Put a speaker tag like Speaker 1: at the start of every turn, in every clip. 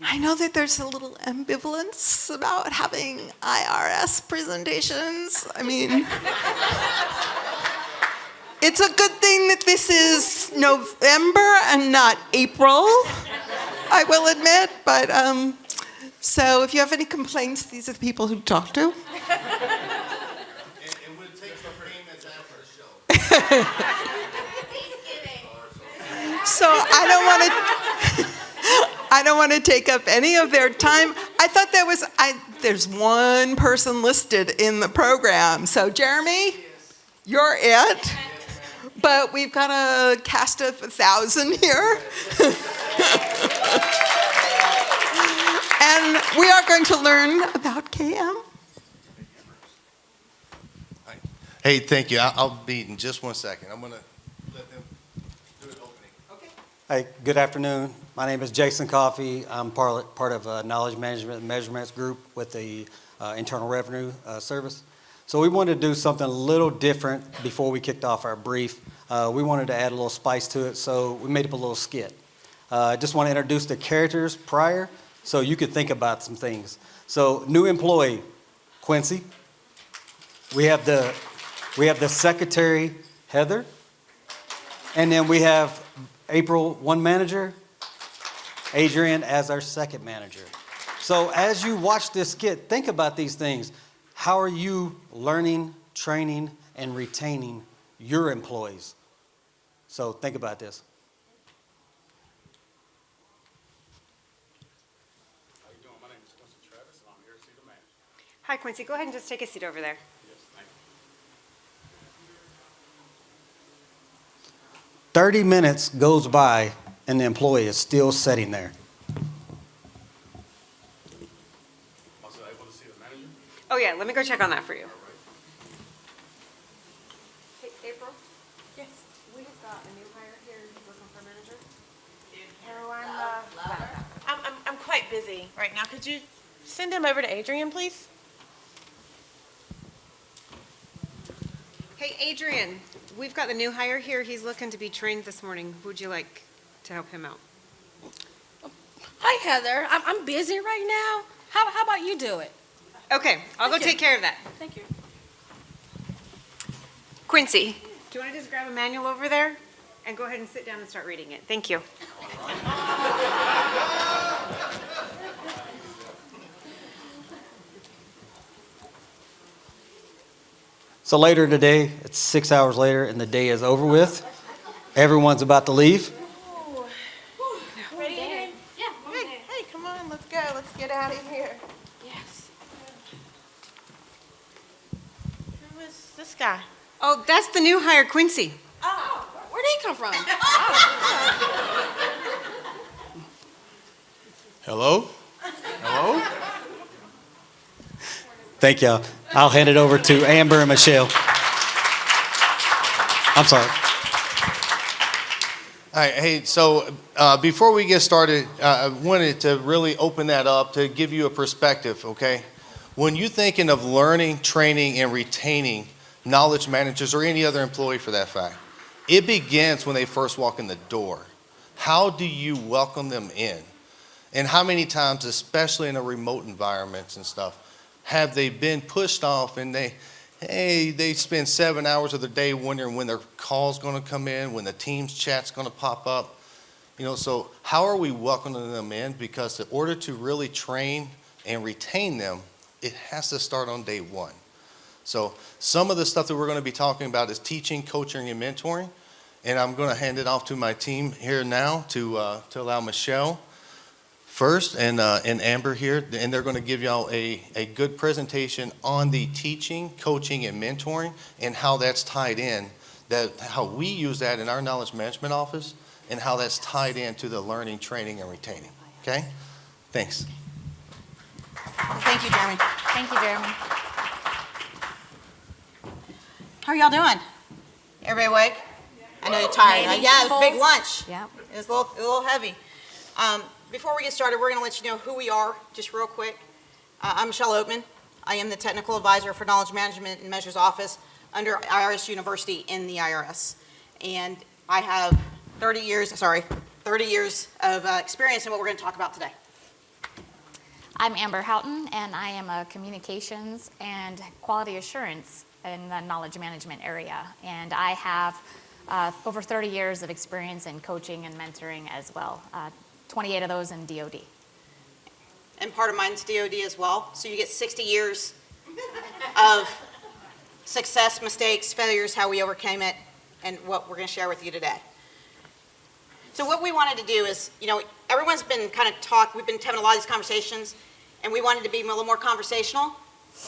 Speaker 1: I know that there's a little ambivalence about having IRS presentations. I mean, it's a good thing that this is November and not April, I will admit. But so if you have any complaints, these are the people who talk to.
Speaker 2: And we'll take some payments after the show.
Speaker 1: So I don't want to take up any of their time. I thought there's one person listed in the program. So Jeremy, you're it. But we've got a cast of 1,000 here. And we are going to learn about KM.
Speaker 2: Hey, thank you. I'll be in just 1 second. I'm going to let them do an opening.
Speaker 1: Okay.
Speaker 3: Hey, good afternoon. My name is Jason Coffey. I'm part of Knowledge Management and Measurements Group with the Internal Revenue Service. So we wanted to do something a little different before we kicked off our brief. We wanted to add a little spice to it, so we made up a little skit. I just want to introduce the characters prior so you could think about some things. So new employee, Quincy. We have the secretary, Heather. And then we have April, one manager, Adrian as our second manager. So as you watch this skit, think about these things. How are you learning, training, and retaining your employees? So think about this.
Speaker 4: How you doing? My name is Quincy Travis, and I'm here to see the manager.
Speaker 5: Hi, Quincy. Go ahead and just take a seat over there.
Speaker 4: Yes, thank you.
Speaker 3: 30 minutes goes by, and the employee is still sitting there.
Speaker 4: Also able to see the manager?
Speaker 5: Oh, yeah. Let me go check on that for you.
Speaker 4: All right.
Speaker 5: Hey, April? Yes. We have got a new hire here looking for a manager.
Speaker 6: I'm quite busy right now. Could you send him over to Adrian, please?
Speaker 5: Hey, Adrian. We've got the new hire here. He's looking to be trained this morning. Would you like to help him out?
Speaker 7: Hi, Heather. I'm busy right now. How about you do it?
Speaker 5: Okay. I'll go
Speaker 7: Thank you.
Speaker 5: take care of that.
Speaker 7: Thank you.
Speaker 5: Quincy, do you want to just grab a manual over there and go ahead and sit down and start reading it? Thank you.
Speaker 3: So later today, it's 6 hours later, and the day is over with. Everyone's about to leave.
Speaker 6: Ready, Adrian?
Speaker 7: Yeah.
Speaker 6: Hey, come on, let's go. Let's get out of here.
Speaker 7: Yes.
Speaker 6: Who is this guy?
Speaker 5: Oh, that's the new hire, Quincy.
Speaker 7: Oh, where'd he come from?
Speaker 2: Hello? Hello?
Speaker 3: Thank you. I'll hand it over to Amber and Michelle. I'm sorry.
Speaker 2: All right, hey, so before we get started, I wanted to really open that up to give you a perspective, okay? When you're thinking of learning, training, and retaining knowledge managers or any other employee for that fact, it begins when they first walk in the door. How do you welcome them in? And how many times, especially in a remote environments and stuff, have they been pushed off and they spend 7 hours of their day wondering when their call's going to come in, when the Teams chat's going to pop up. So how are we welcoming them in? Because in order to really train and retain them, it has to start on day one. So some of the stuff that we're going to be talking about is teaching, coaching, and mentoring. And I'm going to hand it off to my team here now to allow Michelle first and Amber here, and they're going to give y'all a good presentation on the teaching, coaching, and mentoring and how that's tied in, how we use that in our knowledge management office and how that's tied into the learning, training, and retaining. Okay? Thanks.
Speaker 6: Thank you, Jeremy. Thank you, Jeremy. How are y'all doing? Everybody awake? I know you're tired.
Speaker 7: Maybe
Speaker 6: Yeah, it was a big
Speaker 7: full.
Speaker 6: lunch.
Speaker 7: Yep.
Speaker 6: It was a little heavy. Before we get started, we're going to let you know who we are, just real quick. I'm Michelle Oatman. I am the Technical Advisor for Knowledge Management and Measures Office under IRS University in the IRS. And I have 30 years of experience in what we're going to talk about today.
Speaker 8: I'm Amber Houghton, and I am a communications and quality assurance in the knowledge management area. And I have over 30 years of experience in coaching and mentoring as well, 28 of those in DoD.
Speaker 6: And part of mine's DoD as well. So you get 60 years of success, mistakes, failures, how we overcame it, and what we're going to share with you today. So what we wanted to do is, everyone's been we've been having a lot of these conversations, and we wanted to be a little more conversational.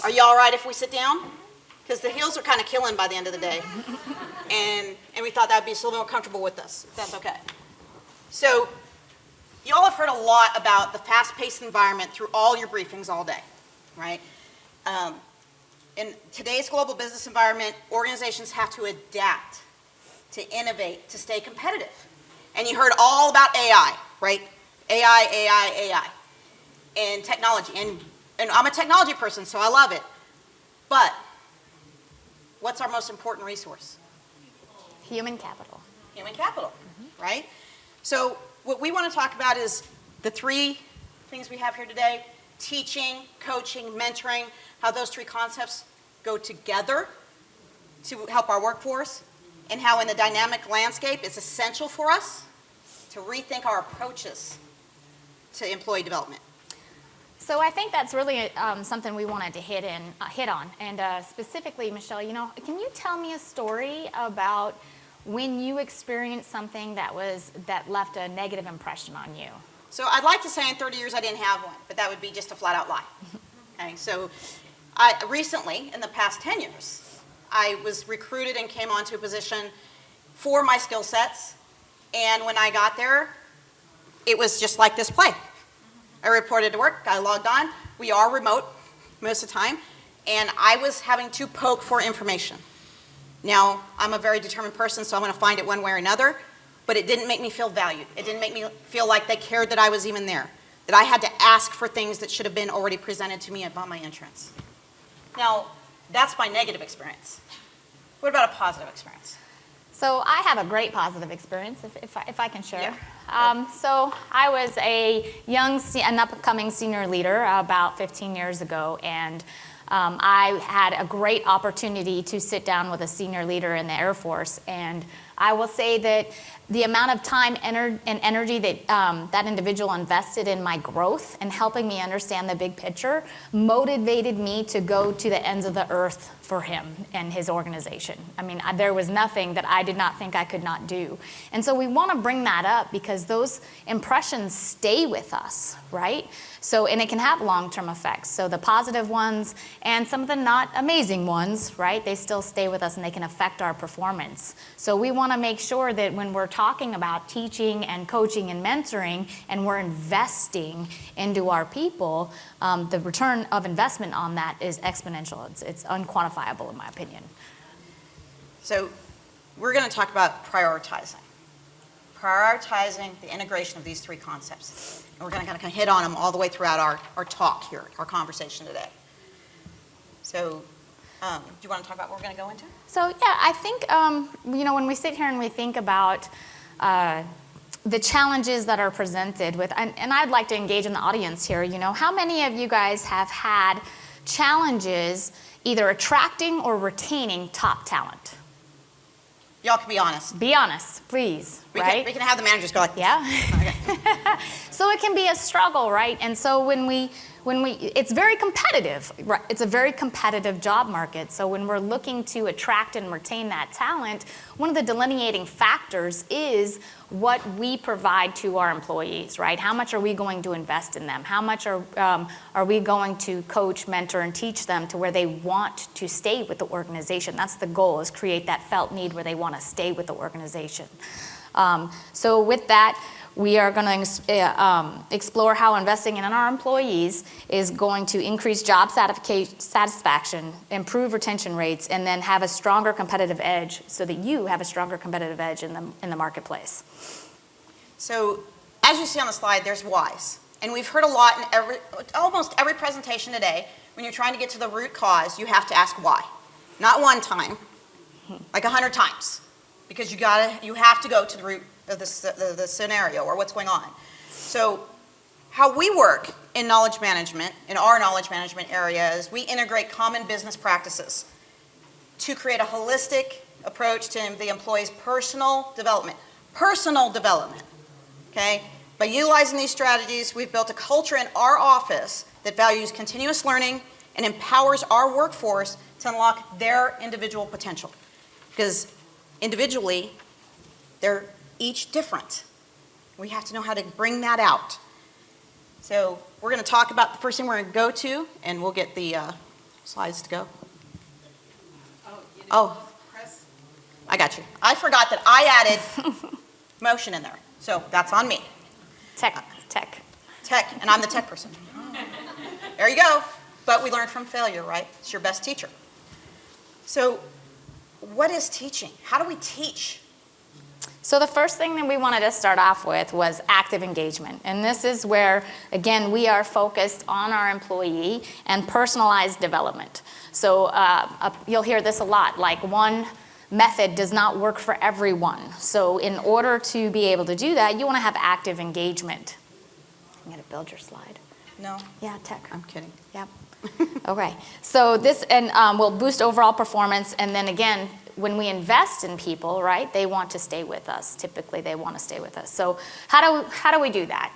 Speaker 6: Are you all right if we sit down? Because the heels are kind of killing by the end of the day. And we thought that would be a little more comfortable with us, if that's okay. So you all have heard a lot about the fast-paced environment through all your briefings all day, right? In today's global business environment, organizations have to adapt, to innovate, to stay competitive. And you heard all about AI, right? AI, and technology. And I'm a technology person, so I love it. But what's our most important resource?
Speaker 8: Human capital.
Speaker 6: Human capital, right? So what we want to talk about is the three things we have here today: teaching, coaching, mentoring, how those three concepts go together to help our workforce, and how in the dynamic landscape it's essential for us to rethink our approaches to employee development.
Speaker 8: So I think that's really something we wanted to hit on. And specifically, Michelle, can you tell me a story about when you experienced something that left a negative impression on you?
Speaker 6: So I'd like to say in 30 years I didn't have one, but that would be just a flat out lie. Okay, so I recently, in the past 10 years, I was recruited and came onto a position for my skill sets. And when I got there, it was just like this play. I reported to work, I logged on. We are remote most of the time. And I was having to poke for information. Now, I'm a very determined person, so I'm going to find it one way or another. But it didn't make me feel valued. It didn't make me feel like they cared that I was even there, that I had to ask for things that should have been already presented to me upon my entrance. Now, that's my negative experience. What about a positive experience?
Speaker 8: So I have a great positive experience, if I can share.
Speaker 6: Yeah.
Speaker 8: So I was an upcoming senior leader about 15 years ago, and I had a great opportunity to sit down with a senior leader in the Air Force, and I will say that the amount of time and energy that that individual invested in my growth and helping me understand the big picture motivated me to go to the ends of the earth for him and his organization. I mean, there was nothing that I did not think I could not do. And so we want to bring that up because those impressions stay with us, right? So, and it can have long-term effects. So the positive ones and some of the not amazing ones, right, they still stay with us and they can affect our performance. So we want to make sure that when we're talking about teaching and coaching and mentoring and we're investing into our people, the return of investment on that is exponential. It's unquantifiable in my opinion.
Speaker 6: So we're going to talk about prioritizing the integration of these three concepts. And we're going to kind of hit on them all the way throughout our talk here, our conversation today. So do you want to talk about what we're going to go into?
Speaker 8: So yeah, I think, when we sit here and we think about the challenges that are presented with, and I'd like to engage in the audience here, how many of you guys have had challenges either attracting or retaining top talent?
Speaker 6: Y'all can be honest.
Speaker 8: Be honest, please, right?
Speaker 6: We can have the managers go like this.
Speaker 8: Yeah.
Speaker 6: Okay.
Speaker 8: So it can be a struggle, right? And so when we, it's very competitive, right? It's a very competitive job market. So when we're looking to attract and retain that talent, one of the delineating factors is what we provide to our employees, right? How much are we going to invest in them? How much are we going to coach, mentor, and teach them to where they want to stay with the organization? That's the goal, is create that felt need where they want to stay with the organization. So with that, we are going to explore how investing in our employees is going to increase job satisfaction, improve retention rates, and then have a stronger competitive edge so that you have a stronger competitive edge in the marketplace.
Speaker 6: So as you see on the slide, there's whys. And we've heard a lot in almost every presentation today. When you're trying to get to the root cause, you have to ask why. Not one time, like 100 times. Because you have to go to the root of the scenario or what's going on. So how we work in knowledge management, in our knowledge management area, is we integrate common business practices to create a holistic approach to the employee's personal development. Personal development, okay? By utilizing these strategies, we've built a culture in our office that values continuous learning and empowers our workforce to unlock their individual potential. Because individually, they're each different. We have to know how to bring that out. So we're going to talk about the first thing we're going to go to, and we'll get the slides to go. Oh, I got you. I forgot that I added motion in there, so that's on me.
Speaker 8: Tech.
Speaker 6: Tech, and I'm the tech person. There you go. But we learn from failure, right? It's your best teacher. So what is teaching? How do we teach?
Speaker 8: So the first thing that we wanted to start off with was active engagement. And this is where, again, we are focused on our employee and personalized development. So you'll hear this a lot, like one method does not work for everyone. So in order to be able to do that, you want to have active engagement. I'm going to build your slide.
Speaker 6: No?
Speaker 8: Yeah, tech.
Speaker 6: I'm kidding.
Speaker 8: Yep. Okay. So this will boost overall performance, and then again, when we invest in people, right, they want to stay with us. Typically, they want to stay with us. So how do we do that?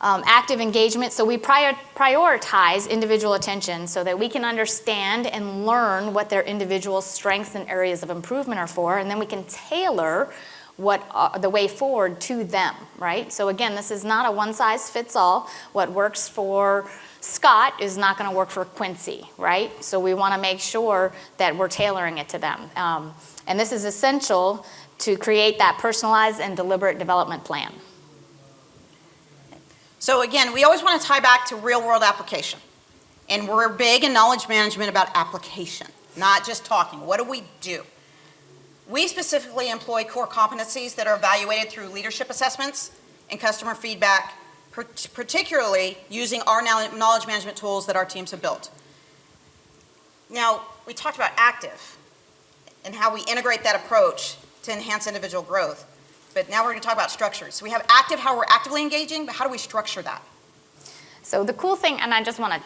Speaker 8: Active engagement. So we prioritize individual attention so that we can understand and learn what their individual strengths and areas of improvement are for, and then we can tailor the way forward to them, right? So again, this is not a one-size-fits-all. What works for Scott is not going to work for Quincy, right? So we want to make sure that we're tailoring it to them. And this is essential to create that personalized and deliberate development plan.
Speaker 6: So again, we always want to tie back to real-world application. And we're big in knowledge management about application, not just talking. What do we do? We specifically employ core competencies that are evaluated through leadership assessments and customer feedback, particularly using our knowledge management tools that our teams have built. Now, we talked about active and how we integrate that approach to enhance individual growth. But now we're going to talk about structures. So we have active, how we're actively engaging, but how do we structure that?
Speaker 8: So the cool thing, and I just want to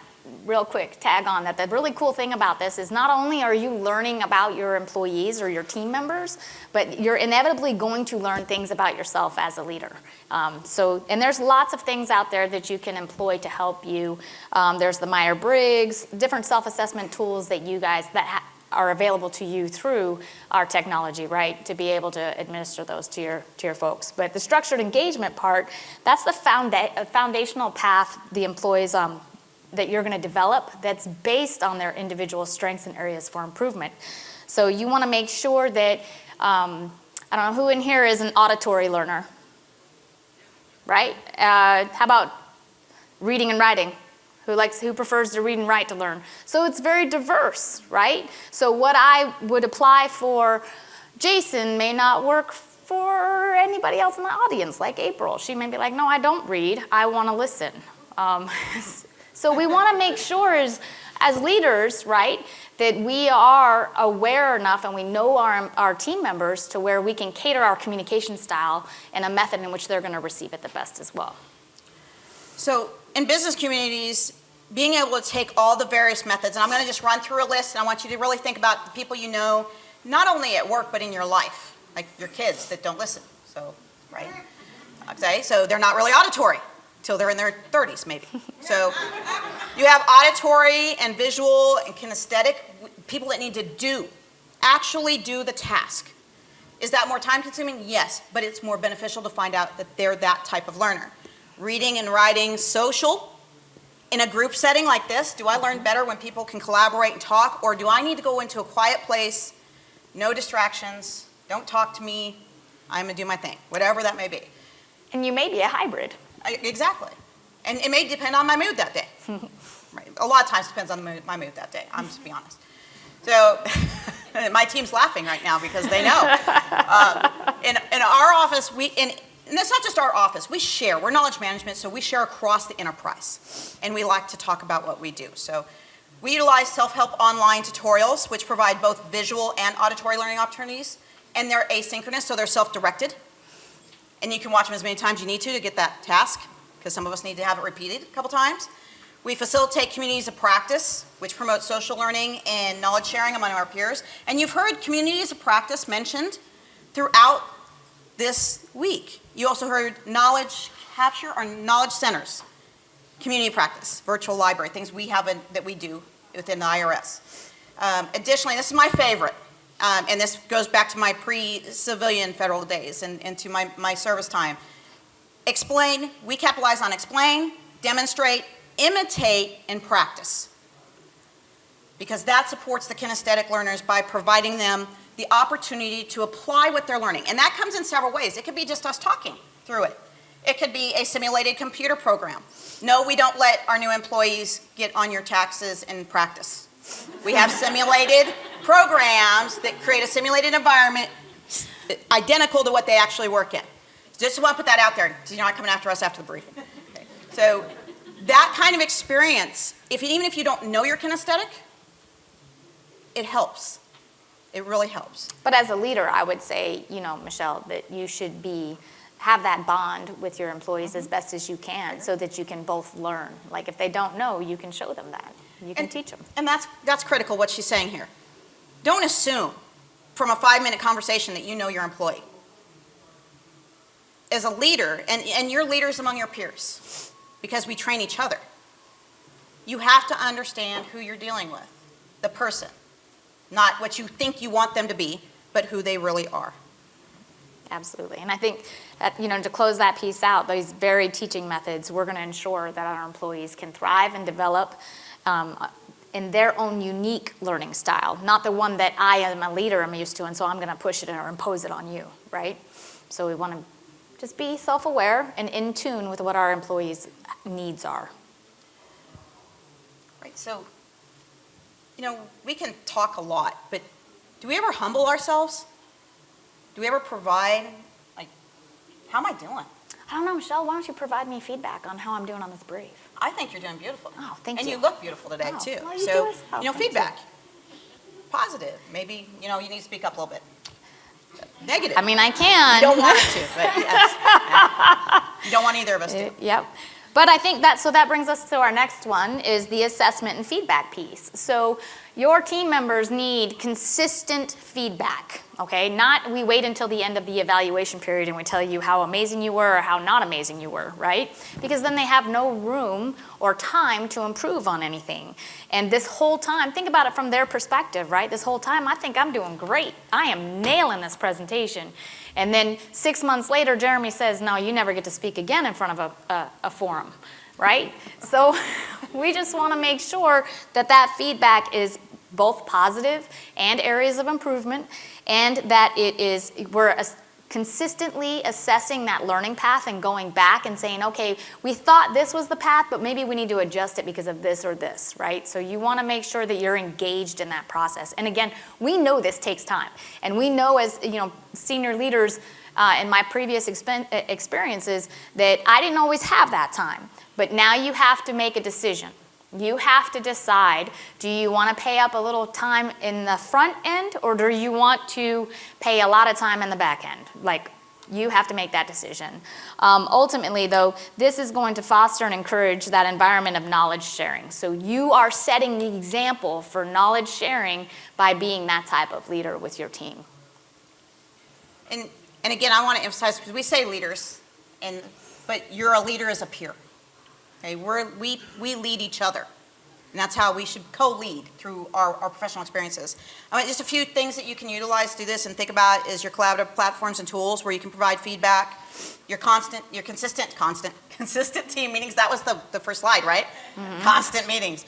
Speaker 8: real quick tag on that, the really cool thing about this is not only are you learning about your employees or your team members, but you're inevitably going to learn things about yourself as a leader. And there's lots of things out there that you can employ to help you. There's the Myers-Briggs, different self-assessment tools that you guys are available to you through our technology, right, to be able to administer those to your folks. But the structured engagement part, that's the foundational path the employees that you're going to develop that's based on their individual strengths and areas for improvement. So you want to make sure that, I don't know, who in here is an auditory learner, right? How about reading and writing? Who prefers to read and write to learn? So it's very diverse, right? So what I would apply for Jason may not work for anybody else in the audience, like April. She may be like, no, I don't read, I want to listen. So we want to make sure as leaders, right, that we are aware enough and we know our team members to where we can cater our communication style in a method in which they're going to receive it the best as well.
Speaker 6: So in business communities, being able to take all the various methods, and I'm going to just run through a list, and I want you to really think about the people you know, not only at work, but in your life, like your kids that don't listen, so, right? Okay, so they're not really auditory till they're in their 30s, maybe. So you have auditory and visual and kinesthetic people that need to actually do the task. Is that more time consuming? Yes, but it's more beneficial to find out that they're that type of learner. Reading and writing, social. In a group setting like this, do I learn better when people can collaborate and talk, or do I need to go into a quiet place, no distractions, don't talk to me, I'm going to do my thing, whatever that may be.
Speaker 8: And you may be a hybrid.
Speaker 6: Exactly. And it may depend on my mood that day. Right. A lot of times it depends on my mood that day, I'm just to be honest. So my team's laughing right now because they know. In our office, and it's not just our office, we share. We're knowledge management, so we share across the enterprise. And we like to talk about what we do. So we utilize self-help online tutorials, which provide both visual and auditory learning opportunities. And they're asynchronous, so they're self-directed. And you can watch them as many times as you need to get that task, because some of us need to have it repeated a couple times. We facilitate communities of practice, which promote social learning and knowledge sharing among our peers. And you've heard communities of practice mentioned throughout this week. You also heard knowledge capture or knowledge centers, community practice, virtual library, things we have that we do within the IRS. Additionally, this is my favorite, and this goes back to my pre-civilian federal days and to my service time. Explain, we capitalize on explain, demonstrate, imitate, and practice. Because that supports the kinesthetic learners by providing them the opportunity to apply what they're learning. And that comes in several ways. It could be just us talking through it. It could be a simulated computer program. No, we don't let our new employees get on your taxes and practice. We have simulated programs that create a simulated environment identical to what they actually work in. Just want to put that out there, so you're not coming after us after the briefing. Okay. So that kind of experience, even if you don't know your kinesthetic, it helps. It really helps.
Speaker 8: But as a leader, I would say, Michelle, that you should have that bond with your employees as best as you can so that you can both learn. Like if they don't know, you can show them that. You can teach them.
Speaker 6: And that's critical, what she's saying here. Don't assume from a 5-minute conversation that you know your employee. As a leader, and you're leaders among your peers, because we train each other, you have to understand who you're dealing with, the person. Not what you think you want them to be, but who they really are.
Speaker 8: Absolutely. And I think that, to close that piece out, those varied teaching methods, we're going to ensure that our employees can thrive and develop in their own unique learning style, not the one that I am a leader I'm used to, and so I'm going to push it or impose it on you, right? So we want to just be self-aware and in tune with what our employees' needs are.
Speaker 6: Right, so, we can talk a lot, but do we ever humble ourselves? Do we ever provide, how am I doing?
Speaker 8: I don't know, Michelle, why don't you provide me feedback on how I'm doing on this brief?
Speaker 6: I think you're doing beautiful.
Speaker 8: Oh, thank you.
Speaker 6: And you look beautiful today,
Speaker 8: Oh,
Speaker 6: too.
Speaker 8: well, you
Speaker 6: So,
Speaker 8: do as well. Thank
Speaker 6: feedback. Positive. Maybe, you need to speak up a little bit. Negative.
Speaker 8: I mean, I can.
Speaker 6: You don't want it to, but yes. Yeah. You don't want either of us to.
Speaker 8: Yep. But I think that brings us to our next one, is the assessment and feedback piece. So your team members need consistent feedback, okay? Not we wait until the end of the evaluation period and we tell you how amazing you were or how not amazing you were, right? Because then they have no room or time to improve on anything. And this whole time, think about it from their perspective, right? This whole time, I think I'm doing great. I am nailing this presentation. And then 6 months later, Jeremy says, no, you never get to speak again in front of a forum, right? So we just want to make sure that feedback is both positive and areas of improvement, and that we're consistently assessing that learning path and going back and saying, okay, we thought this was the path, but maybe we need to adjust it because of this or this, right? So you want to make sure that you're engaged in that process. And again, we know this takes time. And we know as, senior leaders in my previous experiences that I didn't always have that time. But now you have to make a decision. You have to decide, do you want to pay up a little time in the front end, or do you want to pay a lot of time in the back end? You have to make that decision. Ultimately, though, this is going to foster and encourage that environment of knowledge sharing. So you are setting the example for knowledge sharing by being that type of leader with your team.
Speaker 6: And again, I want to emphasize, because we say leaders, but you're a leader as a peer. Okay, we lead each other, and that's how we should co-lead through our professional experiences. Just a few things that you can utilize to do this and think about is your collaborative platforms and tools where you can provide feedback, your consistent team meetings. That was the first slide, right? Mm-hmm. Constant meetings.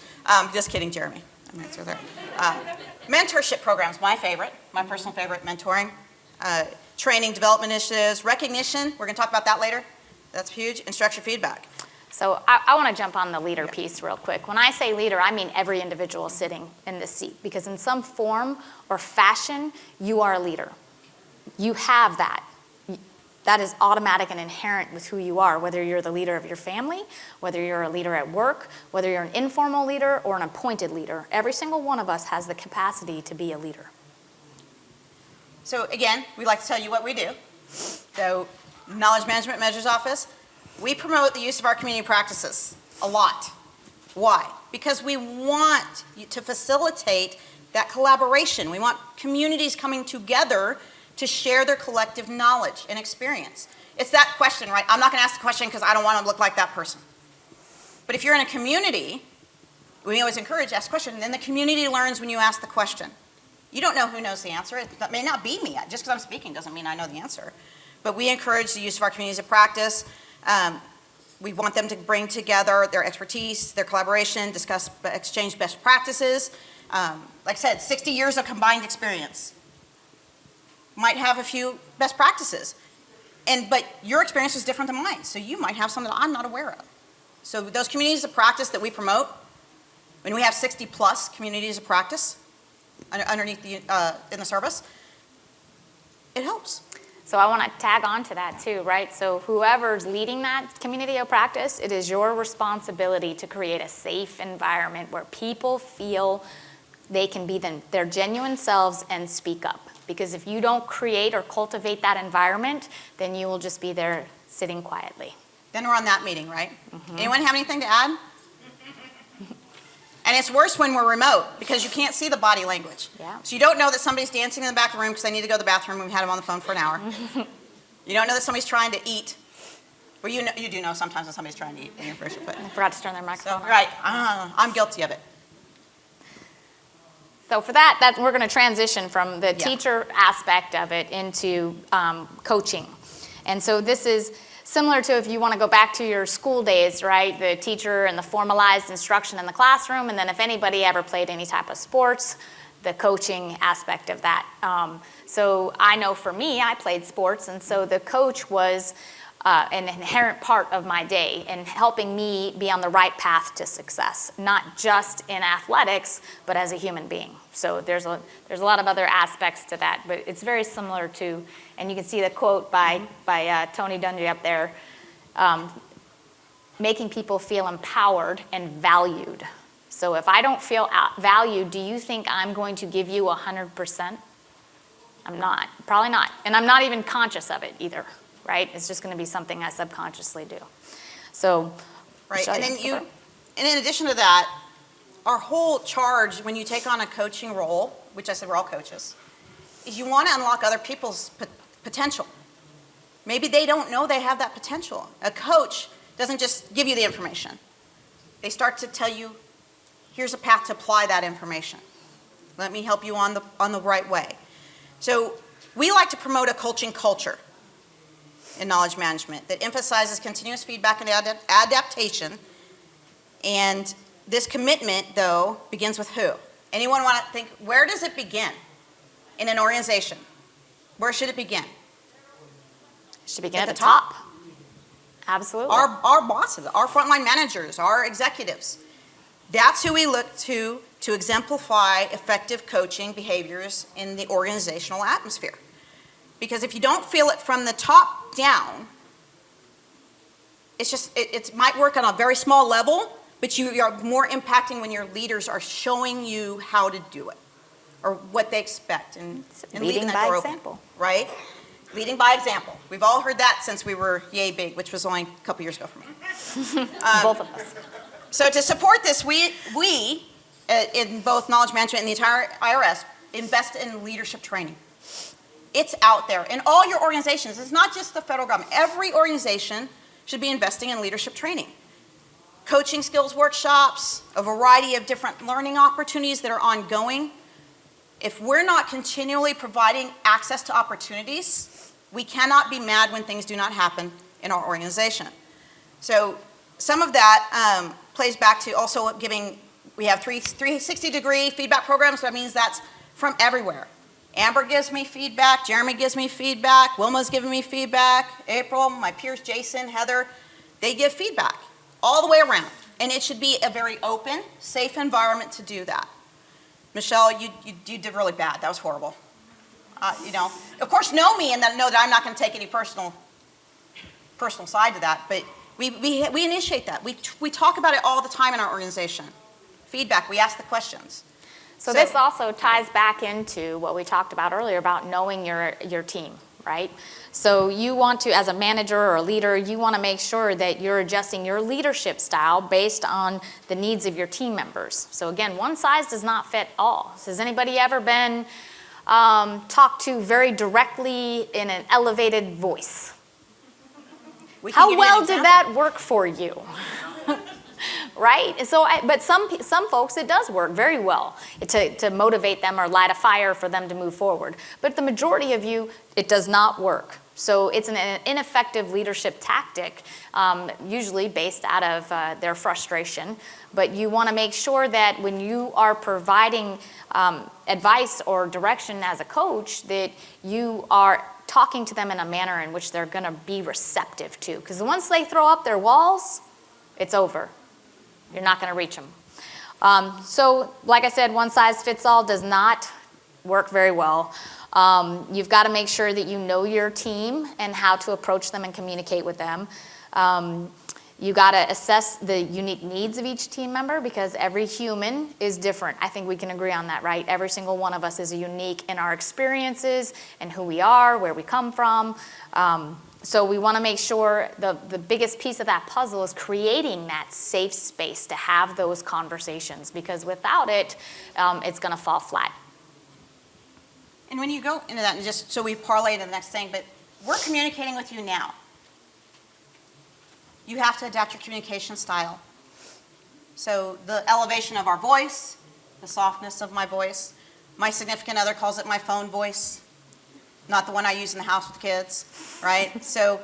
Speaker 6: Just kidding, Jeremy. Mentorship programs, my personal favorite, mentoring. Training, development initiatives, recognition. We're going to talk about that later. That's huge. And structured feedback.
Speaker 8: So I want to jump on the leader piece real quick. When I say leader, I mean every individual sitting in this seat, because in some form or fashion, you are a leader. You have that. That is automatic and inherent with who you are, whether you're the leader of your family, whether you're a leader at work, whether you're an informal leader or an appointed leader. Every single one of us has the capacity to be a leader.
Speaker 6: So again, we like to tell you what we do. So Knowledge Management Measures Office, we promote the use of our community practices a lot. Why? Because we want to facilitate that collaboration. We want communities coming together to share their collective knowledge and experience. It's that question, right? I'm not going to ask the question because I don't want to look like that person. But if you're in a community, we always encourage to ask the question, and then the community learns when you ask the question. You don't know who knows the answer. It may not be me. Just because I'm speaking doesn't mean I know the answer. But we encourage the use of our communities of practice. We want them to bring together their expertise, their collaboration, exchange best practices. Like I said, 60 years of combined experience. Might have a few best practices. But your experience is different than mine, so you might have something that I'm not aware of. So those communities of practice that we promote, when we have 60 plus communities of practice underneath in the service, it helps.
Speaker 8: So I want to tag on to that too, right? So whoever's leading that community of practice, it is your responsibility to create a safe environment where people feel they can be their genuine selves and speak up. Because if you don't create or cultivate that environment, then you will just be there sitting quietly.
Speaker 6: Then we're on that meeting, right? Mm-hmm. Anyone have anything to add? And it's worse when we're remote because you can't see the body language.
Speaker 8: Yeah.
Speaker 6: So you don't know that somebody's dancing in the back of the room because they need to go to the bathroom and we had them on the phone for an hour. You don't know that somebody's trying to eat. Well, you do know sometimes when somebody's trying to eat when you're first, but
Speaker 8: I forgot to turn their microphone
Speaker 6: so,
Speaker 8: on.
Speaker 6: right. I'm guilty of it.
Speaker 8: So for that we're going to transition from the teacher aspect of it into coaching. And so this is similar to if you want to go back to your school days, right? The teacher and the formalized instruction in the classroom, and then if anybody ever played any type of sports, the coaching aspect of that. So I know for me, I played sports, and so the coach was an inherent part of my day and helping me be on the right path to success, not just in athletics, but as a human being. So there's a lot of other aspects to that, but it's very similar to, and you can see the quote by Tony Dungy up there, making people feel empowered and valued. So if I don't feel valued, do you think I'm going to give you 100%? I'm not, probably not. And I'm not even conscious of it either, right? It's just going to be something I subconsciously do. So,
Speaker 6: right. And then and in addition to that, our whole charge when you take on a coaching role, which I said we're all coaches, is you want to unlock other people's potential. Maybe they don't know they have that potential. A coach doesn't just give you the information. They start to tell you, here's a path to apply that information. Let me help you on the right way. So we like to promote a coaching culture in knowledge management that emphasizes continuous feedback and adaptation. And this commitment, though, begins with who? Anyone want to think, where does it begin in an organization? Where should it begin?
Speaker 8: It should begin at the top. Absolutely.
Speaker 6: Our bosses, our frontline managers, our executives. That's who we look to exemplify effective coaching behaviors in the organizational atmosphere. Because if you don't feel it from the top down, it might work on a very small level, but you are more impacting when your leaders are showing you how to do it or what they expect and leading that door open, right? Leading by example. We've all heard that since we were yay big, which was only a couple years ago for me.
Speaker 8: Both of us.
Speaker 6: So to support this, we in both knowledge management and the entire IRS invest in leadership training. It's out there in all your organizations. It's not just the federal government. Every organization should be investing in leadership training. Coaching skills workshops, a variety of different learning opportunities that are ongoing. If we're not continually providing access to opportunities, we cannot be mad when things do not happen in our organization. So some of that plays back to also giving, we have 360-degree feedback programs, so that means that's from everywhere. Amber gives me feedback, Jeremy gives me feedback, Wilma's giving me feedback, April, my peers, Jason, Heather, they give feedback all the way around. And it should be a very open, safe environment to do that. Michelle, you did really bad. That was horrible. Of course, know me and know that I'm not going to take any personal side to that, but we initiate that. We talk about it all the time in our organization. Feedback, we ask the questions.
Speaker 8: So this also ties back into what we talked about earlier about knowing your team, right? So you want to, as a manager or a leader, you want to make sure that you're adjusting your leadership style based on the needs of your team members. So again, one size does not fit all. Has anybody ever been talked to very directly in an elevated voice?
Speaker 6: We can
Speaker 8: How
Speaker 6: give you an
Speaker 8: well did
Speaker 6: example.
Speaker 8: that work for you? Right? So, but some folks, it does work very well to motivate them or light a fire for them to move forward. But the majority of you, it does not work. So it's an ineffective leadership tactic, usually based out of their frustration. But you want to make sure that when you are providing advice or direction as a coach, that you are talking to them in a manner in which they're going to be receptive to. Because once they throw up their walls, it's over. You're not going to reach them. So, like I said, one size fits all does not work very well. You've got to make sure that you know your team and how to approach them and communicate with them. You got to assess the unique needs of each team member because every human is different. I think we can agree on that, right? Every single one of us is unique in our experiences and who we are, where we come from. So we want to make sure the biggest piece of that puzzle is creating that safe space to have those conversations because without it, it's going to fall flat.
Speaker 6: And when you go into that, and just so we parlay to the next thing, but we're communicating with you now. You have to adapt your communication style. So the elevation of our voice, the softness of my voice, my significant other calls it my phone voice, not the one I use in the house with kids, right? So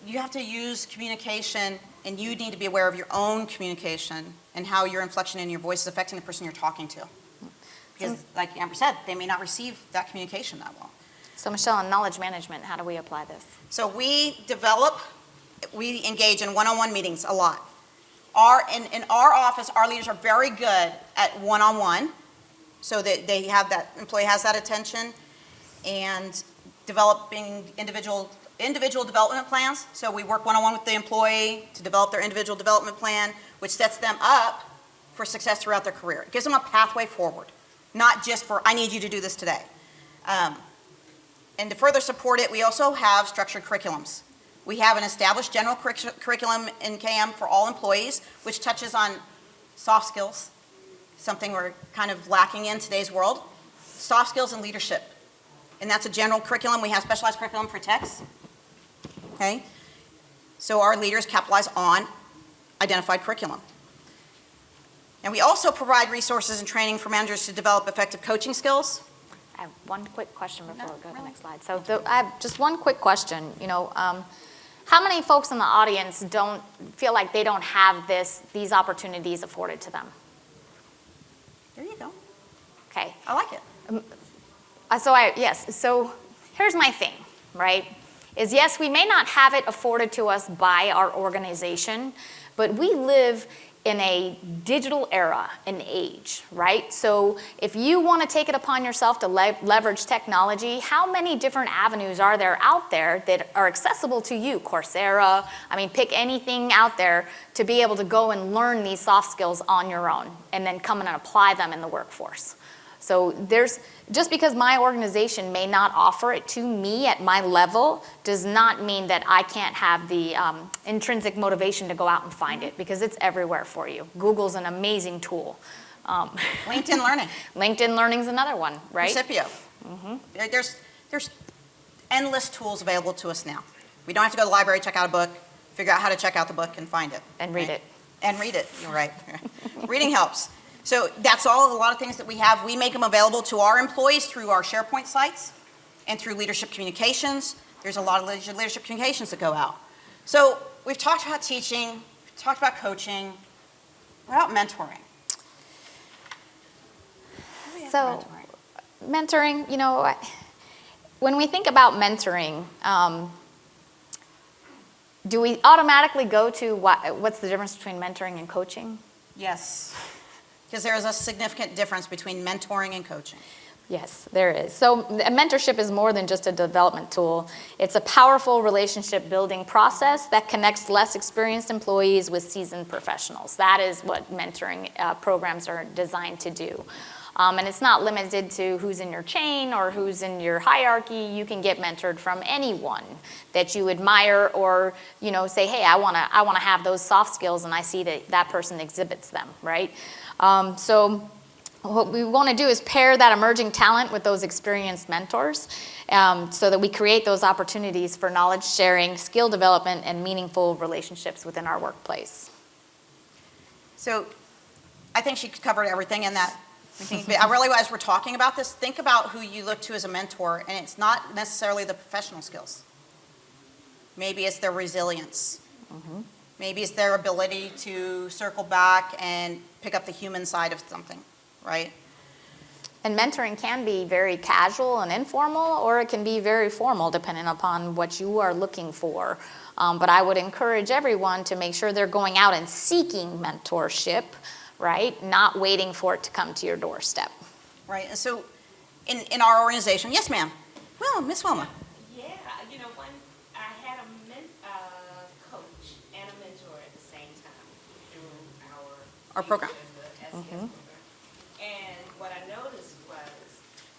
Speaker 6: you have to use communication, and you need to be aware of your own communication and how your inflection in your voice is affecting the person you're talking to. Because, like Amber said, they may not receive that communication that well.
Speaker 8: So Michelle, in knowledge management, how do we apply this?
Speaker 6: So we engage in one-on-one meetings a lot. In our office, our leaders are very good at one-on-one, so that that employee has that attention, and developing individual development plans. So we work one-on-one with the employee to develop their individual development plan, which sets them up for success throughout their career. It gives them a pathway forward, not just for, I need you to do this today. And to further support it, we also have structured curriculums. We have an established general curriculum in KM for all employees, which touches on soft skills, something we're kind of lacking in today's world, soft skills and leadership. And that's a general curriculum. We have specialized curriculum for techs, okay? So our leaders capitalize on identified curriculum. And we also provide resources and training for managers to develop effective coaching skills.
Speaker 8: I have one quick question before we go to the next slide. So I have just one quick question. How many folks in the audience don't feel like they don't have these opportunities afforded to them?
Speaker 6: There you go.
Speaker 8: Okay.
Speaker 6: I like it.
Speaker 8: So here's my thing, right? Is yes, we may not have it afforded to us by our organization, but we live in a digital era and age, right? So if you want to take it upon yourself to leverage technology, how many different avenues are there out there that are accessible to you? Coursera, pick anything out there to be able to go and learn these soft skills on your own and then come in and apply them in the workforce. So just because my organization may not offer it to me at my level does not mean that I can't have the intrinsic motivation to go out and find it because it's everywhere for you. Google's an amazing tool.
Speaker 6: LinkedIn Learning.
Speaker 8: LinkedIn Learning's another one, right?
Speaker 6: Recipio. There's endless tools available to us now. We don't have to go to the library, check out a book, figure out how to check out the book and find it.
Speaker 8: And read it.
Speaker 6: And read it, you're right. Reading helps. So that's a lot of things that we have. We make them available to our employees through our SharePoint sites and through leadership communications. There's a lot of leadership communications that go out. So we've talked about teaching, we've talked about coaching. What about mentoring?
Speaker 8: So mentoring, when we think about mentoring, do we automatically go to what's the difference between mentoring and coaching?
Speaker 6: Yes. Because there is a significant difference between mentoring and coaching.
Speaker 8: Yes, there is. So a mentorship is more than just a development tool. It's a powerful relationship building process that connects less experienced employees with seasoned professionals. That is what mentoring programs are designed to do. And it's not limited to who's in your chain or who's in your hierarchy. You can get mentored from anyone that you admire, or say, hey, I want to have those soft skills, and I see that person exhibits them, right? So what we want to do is pair that emerging talent with those experienced mentors, so that we create those opportunities for knowledge sharing, skill development, and meaningful relationships within our workplace.
Speaker 6: So I think she covered everything in that. But I really, as we're talking about this, think about who you look to as a mentor, and it's not necessarily the professional skills. Maybe it's their resilience. Maybe it's their ability to circle back and pick up the human side of something, right?
Speaker 8: And mentoring can be very casual and informal, or it can be very formal, depending upon what you are looking for. But I would encourage everyone to make sure they're going out and seeking mentorship, right? Not waiting for it to come to your doorstep.
Speaker 6: Right, and so in our organization, yes, ma'am. Well, Miss Wilma.
Speaker 9: Yeah, when I had a coach and a mentor at the same time through
Speaker 6: Our program.
Speaker 9: the SES program. And what I noticed was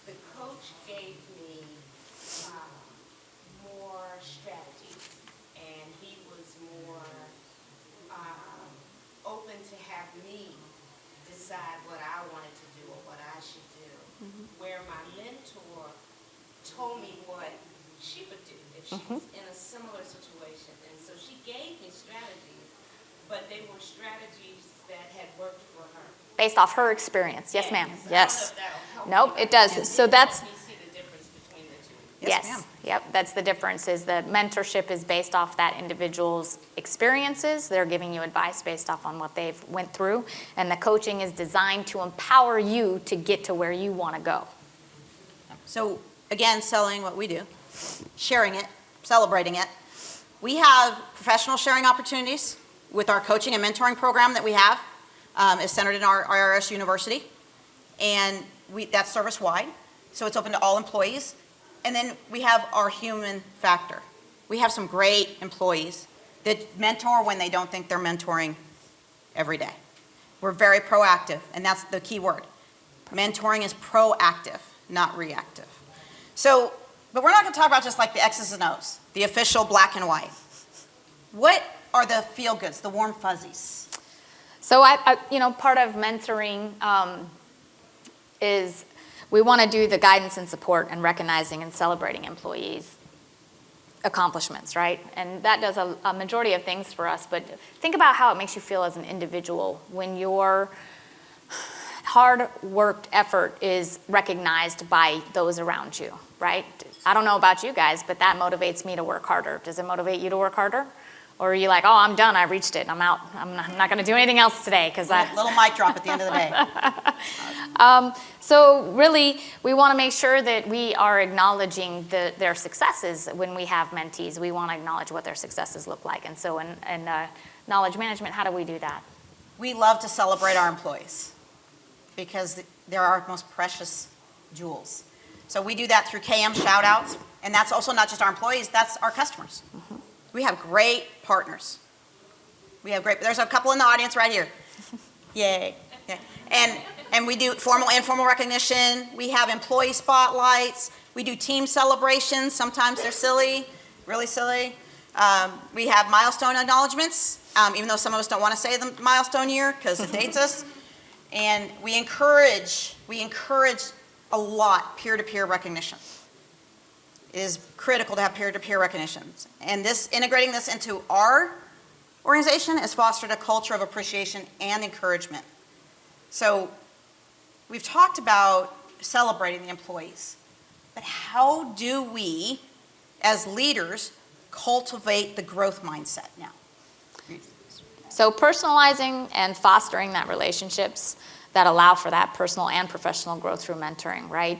Speaker 9: the coach gave me more strategies, and he was more open to have me decide what I wanted to do or what I should do, where my mentor told me what she would do if she was in a similar situation. And so she gave me strategies, but they were strategies that had worked for her.
Speaker 8: Based off her experience. Yes, ma'am.
Speaker 9: So
Speaker 8: Yes.
Speaker 9: that'll help
Speaker 8: Nope,
Speaker 9: me.
Speaker 8: it does. So that's,
Speaker 9: Help me see the difference between the two.
Speaker 6: Yes,
Speaker 8: yes.
Speaker 6: ma'am.
Speaker 8: Yep, that's the difference, is that mentorship is based off that individual's experiences. They're giving you advice based off on what they've went through. And the coaching is designed to empower you to get to where you want to go.
Speaker 6: So again, selling what we do, sharing it, celebrating it. We have professional sharing opportunities with our coaching and mentoring program that we have. Is centered in our IRS University, and that's service-wide, so it's open to all employees. And then we have our human factor. We have some great employees that mentor when they don't think they're mentoring every day. We're very proactive, and that's the key word. Mentoring is proactive, not reactive. So, but we're not going to talk about just like the X's and O's, the official black and white. What are the feel-goods, the warm fuzzies?
Speaker 8: So part of mentoring is we want to do the guidance and support and recognizing and celebrating employees' accomplishments, right? And that does a majority of things for us, but think about how it makes you feel as an individual when your hard worked effort is recognized by those around you, right? I don't know about you guys, but that motivates me to work harder. Does it motivate you to work harder? Or are you like, oh, I'm done, I reached it, I'm out. I'm not going to do anything else today because
Speaker 6: Little mic drop at the end of the day.
Speaker 8: So really, we want to make sure that we are acknowledging their successes when we have mentees. We want to acknowledge what their successes look like. And so in knowledge management, how do we do that?
Speaker 6: We love to celebrate our employees because they're our most precious jewels. So we do that through KM shout-outs, and that's also not just our employees, that's our customers. We have great partners. There's a couple in the audience right here. Yay. Yeah. And we do formal and informal recognition. We have employee spotlights. We do team celebrations. Sometimes they're silly, really silly. We have milestone acknowledgments, even though some of us don't want to say the milestone year because it dates us. And we encourage a lot peer-to-peer recognition. It is critical to have peer-to-peer recognitions. And integrating this into our organization has fostered a culture of appreciation and encouragement. So we've talked about celebrating the employees, but how do we, as leaders, cultivate the growth mindset now?
Speaker 8: So personalizing and fostering that relationships that allow for that personal and professional growth through mentoring, right?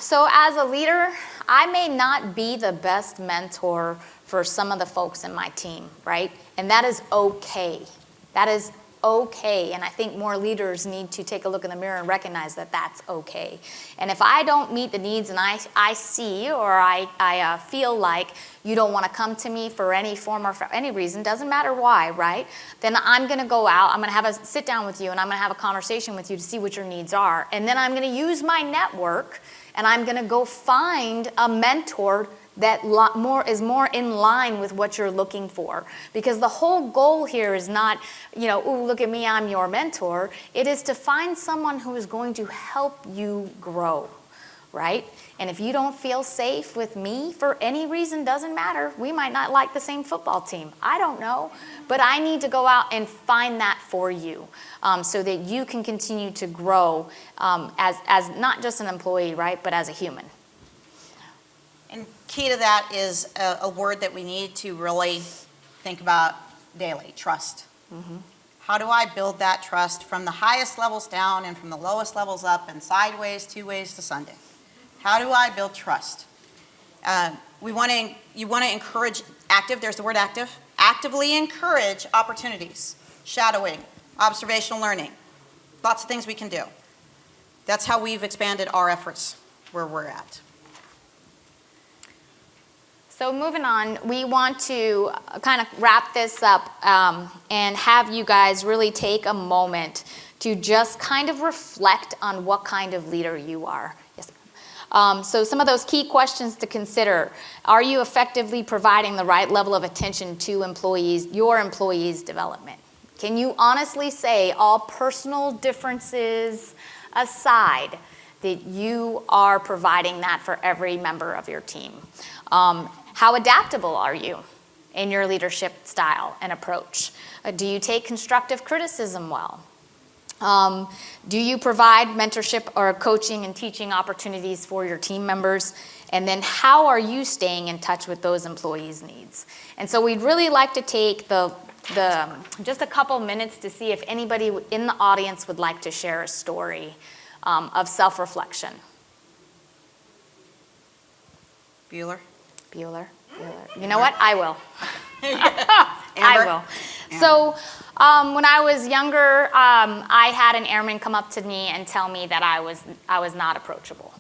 Speaker 8: So as a leader, I may not be the best mentor for some of the folks in my team, right? And that is okay. That is okay. And I think more leaders need to take a look in the mirror and recognize that that's okay. And if I don't meet the needs and I see or I feel like you don't want to come to me for any form or for any reason, doesn't matter why, right? Then I'm going to go out, I'm going to have a sit down with you and I'm going to have a conversation with you to see what your needs are. And then I'm going to use my network and I'm going to go find a mentor that is more in line with what you're looking for. Because the whole goal here is not, ooh, look at me, I'm your mentor. It is to find someone who is going to help you grow, right? And if you don't feel safe with me for any reason, doesn't matter. We might not like the same football team. I don't know. But I need to go out and find that for you so that you can continue to grow as not just an employee, right, but as a human.
Speaker 6: And key to that is a word that we need to really think about daily, trust.
Speaker 8: Mm-hmm.
Speaker 6: How do I build that trust from the highest levels down and from the lowest levels up and sideways, two ways to Sunday? How do I build trust? You want to encourage there's the word actively encourage opportunities, shadowing, observational learning, lots of things we can do. That's how we've expanded our efforts where we're at.
Speaker 8: So moving on, we want to kind of wrap this up and have you guys really take a moment to just kind of reflect on what kind of leader you are. Yes. So some of those key questions to consider. Are you effectively providing the right level of attention to your employees' development? Can you honestly say, all personal differences aside, that you are providing that for every member of your team? How adaptable are you in your leadership style and approach? Do you take constructive criticism well? Do you provide mentorship or coaching and teaching opportunities for your team members? And then how are you staying in touch with those employees' needs? And so we'd really like to take just a couple minutes to see if anybody in the audience would like to share a story of self-reflection.
Speaker 6: Bueller?
Speaker 8: Bueller. You know what? I will. I will. So when I was younger, I had an airman come up to me and tell me that I was not approachable.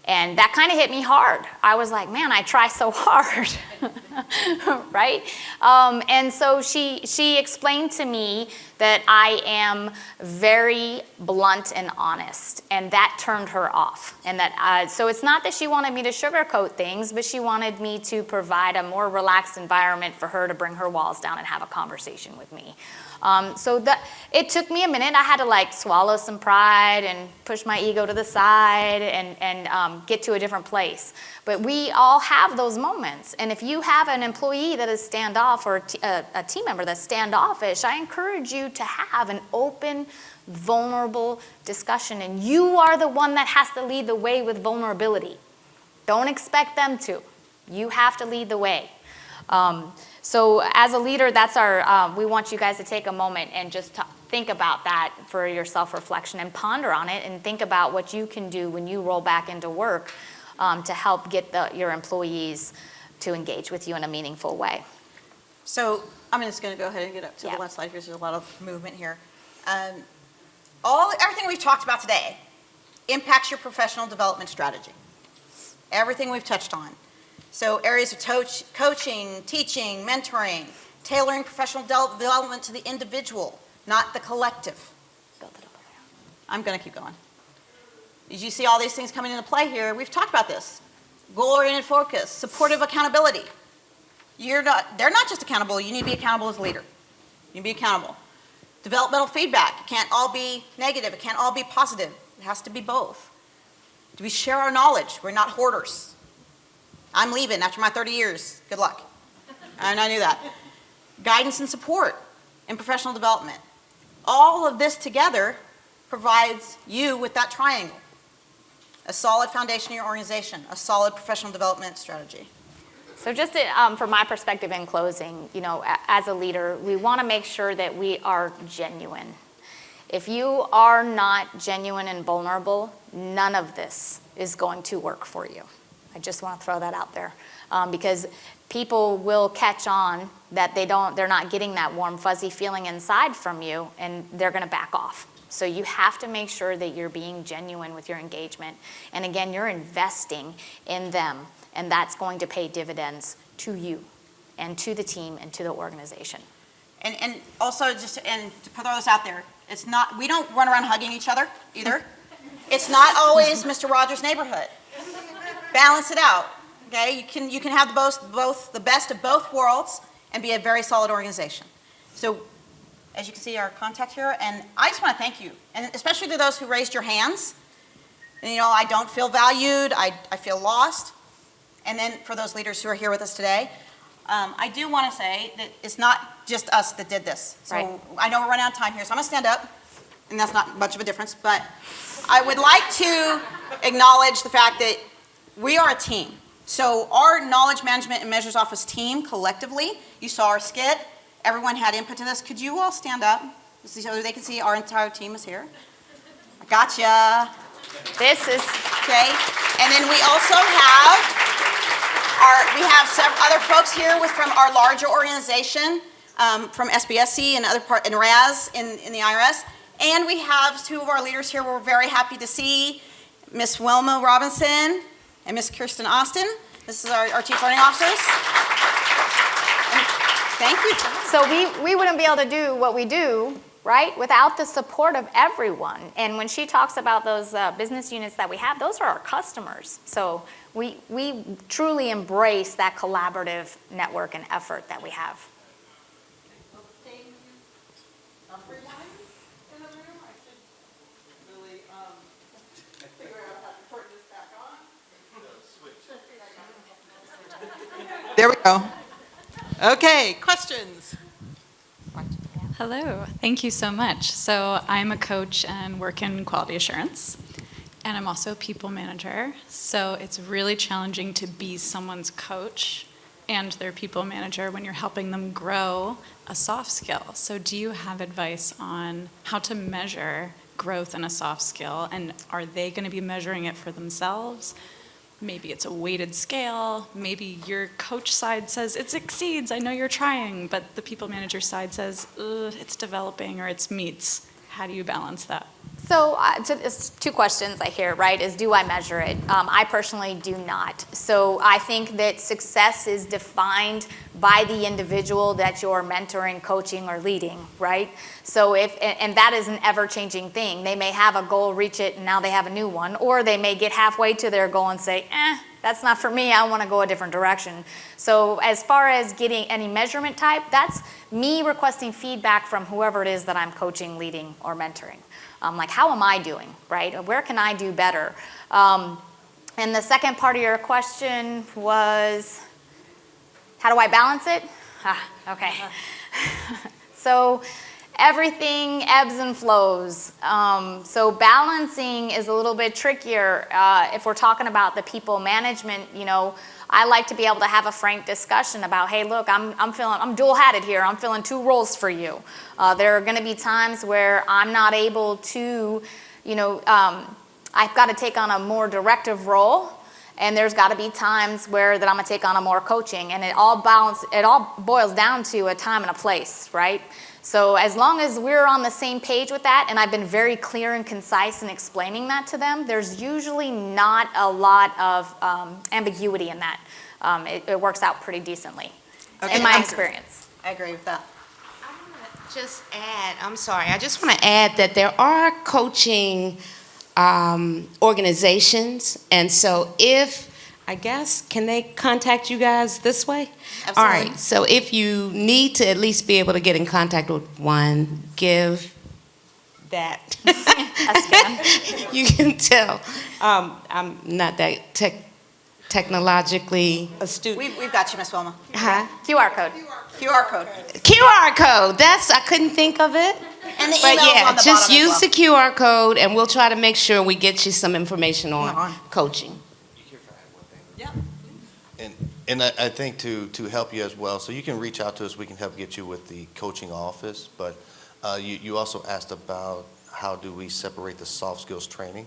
Speaker 8: And that kind of hit me hard. I was like, man, I try so hard, right? And so she explained to me that I am very blunt and honest, and that turned her off. And that so it's not that she wanted me to sugarcoat things, but she wanted me to provide a more relaxed environment for her to bring her walls down and have a conversation with me. So it took me a minute. I had to swallow some pride and push my ego to the side and get to a different place. But we all have those moments. And if you have an employee that is standoff or a team member that's standoffish, I encourage you to have an open, vulnerable discussion. And you are the one that has to lead the way with vulnerability. Don't expect them to. You have to lead the way. So as a leader, that's we want you guys to take a moment and just think about that for your self-reflection and ponder on it and think about what you can do when you roll back into work to help get your employees to engage with you in a meaningful way.
Speaker 6: So I'm just going to go ahead and get up to the left slide here. There's a lot of movement here. Everything we've talked about today impacts your professional development strategy. Everything we've touched on. So areas of coaching, teaching, mentoring, tailoring professional development to the individual, not the collective. I'm going to keep going. As you see all these things coming into play here, we've talked about this. Goal-oriented focus, supportive accountability. They're not just accountable, you need to be accountable as a leader. You need to be accountable. Developmental feedback, it can't all be negative, it can't all be positive. It has to be both. Do we share our knowledge? We're not hoarders. I'm leaving after my 30 years. Good luck. And I knew that. Guidance and support in professional development. All of this together provides you with that triangle. A solid foundation in your organization, a solid professional development strategy.
Speaker 8: So just from my perspective in closing, as a leader, we want to make sure that we are genuine. If you are not genuine and vulnerable, none of this is going to work for you. I just want to throw that out there because people will catch on that they're not getting that warm, fuzzy feeling inside from you, and they're going to back off. So you have to make sure that you're being genuine with your engagement. And again, you're investing in them, and that's going to pay dividends to you and to the team and to the organization.
Speaker 6: And also, just and to throw this out there, it's not, we don't run around hugging each other either. It's not always Mr. Rogers' neighborhood. Balance it out, okay? You can have both the best of both worlds and be a very solid organization. So, as you can see, our contact here, and I just want to thank you, and especially to those who raised your hands. And, you know, I don't feel valued, I feel lost. And then for those leaders who are here with us today, I do want to say that it's not just us that did this. So
Speaker 8: Right.
Speaker 6: I know we're running out of time here, so I'm going to stand up, and that's not much of a difference, but I would like to acknowledge the fact that we are a team. So our Knowledge Management and Measures Office team collectively, you saw our skit, everyone had input to this. Could you all stand up so they can see our entire team is here? I gotcha.
Speaker 8: This is
Speaker 6: Okay, and then we also have several other folks here from our larger organization, from SBSC and and RAS in the IRS. And we have two of our leaders here we're very happy to see, Miss Wilma Robinson and Miss Kirsten Austin. This is our Chief Learning Officers. And thank you.
Speaker 8: So we wouldn't be able to do what we do, right, without the support of everyone. And when she talks about those business units that we have, those are our customers. So we truly embrace that collaborative network and effort that we have.
Speaker 1: There we go. Okay, questions?
Speaker 10: Hello, thank you so much. So I'm a coach and work in quality assurance, and I'm also a people manager. So it's really challenging to be someone's coach and their people manager when you're helping them grow a soft skill. So do you have advice on how to measure growth in a soft skill, and are they going to be measuring it for themselves? Maybe it's a weighted scale. Maybe your coach side says it exceeds, I know you're trying, but the people manager side says it's developing or it's meets. How do you balance that?
Speaker 8: So it's two questions I hear, right, is do I measure it? I personally do not. So I think that success is defined by the individual that you're mentoring, coaching, or leading, right? So and that is an ever-changing thing. They may have a goal, reach it, and now they have a new one, or they may get halfway to their goal and say, that's not for me, I want to go a different direction. So as far as getting any measurement type, that's me requesting feedback from whoever it is that I'm coaching, leading, or mentoring. Like, how am I doing, right? Where can I do better? And the second part of your question was, how do I balance it? Okay. So everything ebbs and flows. So balancing is a little bit trickier. If we're talking about the people management, you know, I like to be able to have a frank discussion about, hey, look, I'm dual-hatted here. I'm filling two roles for you. There are going to be times where I'm not able to, you know, I've got to take on a more directive role, and there's got to be times where that I'm going to take on a more coaching, and it all boils down to a time and a place, right? So as long as we're on the same page with that, and I've been very clear and concise in explaining that to them, there's usually not a lot of ambiguity in that. It works out pretty decently, in my experience.
Speaker 6: I agree with that.
Speaker 9: I want to just add, I just want to add that there are coaching organizations, and so can they contact you guys this way?
Speaker 6: Absolutely.
Speaker 9: All right, so if you need to at least be able to get in contact with one, give that. You can tell. I'm not that technologically astute.
Speaker 6: We've got you, Miss Wilma.
Speaker 9: Huh?
Speaker 8: QR code.
Speaker 6: QR code.
Speaker 9: QR code, I couldn't think of it.
Speaker 6: And the
Speaker 9: But
Speaker 6: email's
Speaker 9: yeah,
Speaker 6: on the
Speaker 9: just
Speaker 6: bottom as
Speaker 9: use
Speaker 6: well.
Speaker 9: the QR code and we'll try to make sure we get you some information on coaching.
Speaker 2: And I think to help you as well, so you can reach out to us, we can help get you with the coaching office, but you also asked about how do we separate the soft skills training.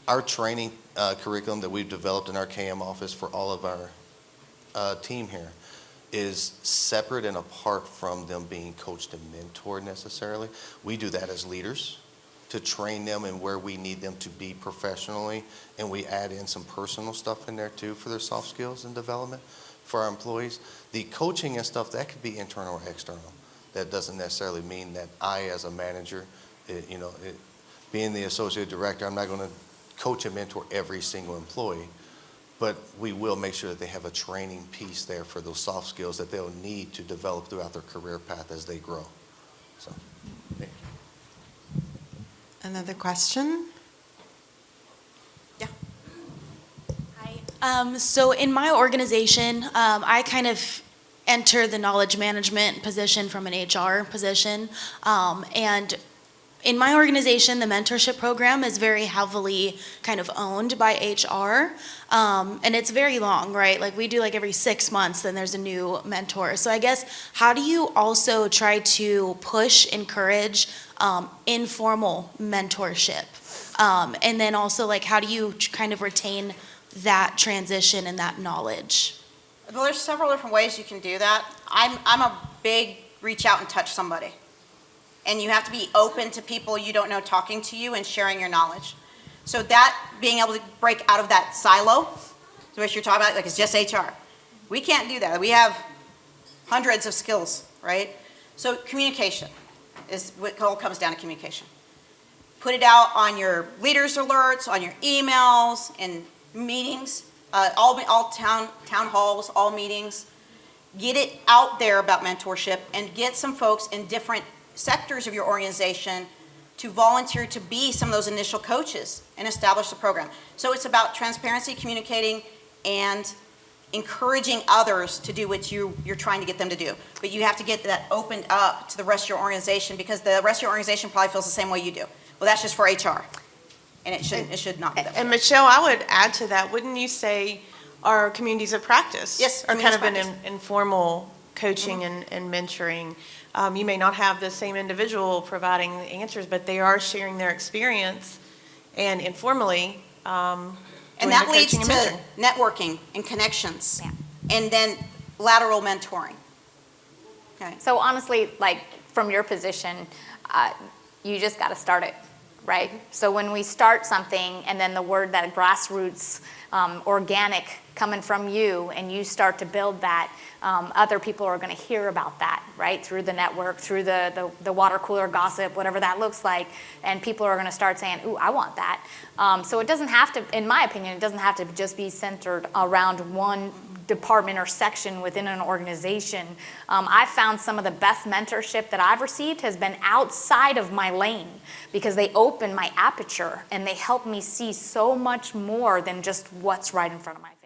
Speaker 2: Our training curriculum that we've developed in our KM office for all of our team here is separate and apart from them being coached and mentored necessarily. We do that as leaders to train them in where we need them to be professionally, and we add in some personal stuff in there too for their soft skills and development for our employees. The coaching and stuff, that could be internal or external. That doesn't necessarily mean that I, as a manager, being the associate director, I'm not going to coach and mentor every single employee, but we will make sure that they have a training piece there for those soft skills that they'll need to develop throughout their career path as they grow. So, thank you.
Speaker 1: Another question?
Speaker 11: So in my organization, I kind of enter the knowledge management position from an HR position. And in my organization, the mentorship program is very heavily kind of owned by HR. And it's very long, right? Like we do like every 6 months, then there's a new mentor. So I guess, how do you also try to push, encourage informal mentorship? And then also like, how do you kind of retain that transition and that knowledge?
Speaker 6: Well, there's several different ways you can do that. I'm a big reach out and touch somebody. And you have to be open to people you don't know talking to you and sharing your knowledge. So that, being able to break out of that silo, so what you're talking about, like it's just HR. We can't do that. We have hundreds of skills, right? So communication is what it all comes down to, communication. Put it out on your leaders alerts, on your emails, and meetings, all town halls, all meetings. Get it out there about mentorship and get some folks in different sectors of your organization to volunteer to be some of those initial coaches and establish the program. So it's about transparency, communicating, and encouraging others to do what you're trying to get them to do. But you have to get that opened up to the rest of your organization, because the rest of your organization probably feels the same way you do. Well, that's just for HR. And it should not be that way.
Speaker 12: And Michelle, I would add to that, wouldn't you say our communities of practice
Speaker 6: Yes,
Speaker 12: are kind of an
Speaker 6: communities
Speaker 12: informal coaching and mentoring? You may not have the same individual providing the answers, but they are sharing their experience and informally
Speaker 6: And that leads to networking and connections.
Speaker 8: Yeah.
Speaker 6: And then lateral mentoring. Okay.
Speaker 8: So honestly, like from your position, you just got to start it, right? So when we start something and then the word that grassroots, organic coming from you, and you start to build that, other people are going to hear about that, right? Through the network, through the water cooler gossip, whatever that looks like, and people are going to start saying, ooh, I want that. So it doesn't have to, in my opinion, it doesn't have to just be centered around one department or section within an organization. I've found some of the best mentorship that I've received has been outside of my lane, because they open my aperture and they help me see so much more than just what's right in front of my face.